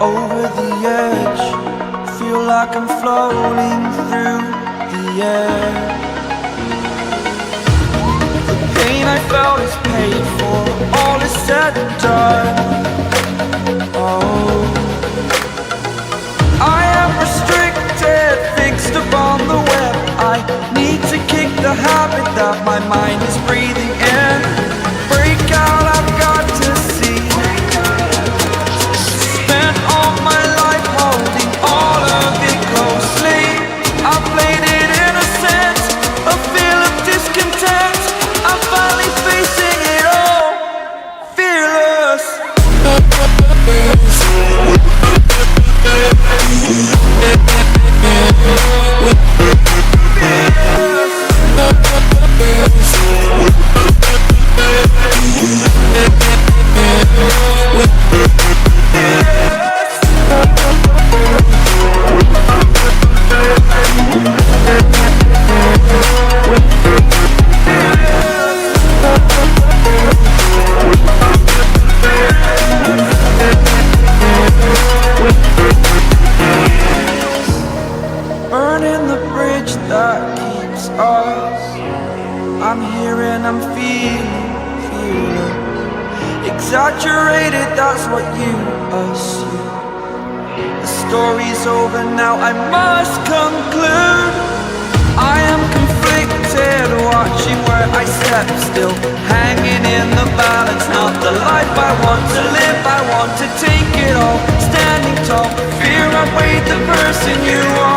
over the edge. Feel like I'm floating through the air. The pain I felt is paid for, all is said and done. Oh, I am restricted, fixed upon the web. I need to kick the habit that my mind is breathing in. Break out, I've got to see. Spent all my life holding all of it closely. I played it innocent, a feel of discontent. I'm finally facing it all, fearless. Burning the bridge that keeps us. I'm here and I'm feeling exaggerated, that's what you assume. The story's over now, I must conclude. I am conflicted, watching where I step still, hanging in the balance. Not the life I want to live, I want to take it all. Standing tall, fear I weighed the person you are.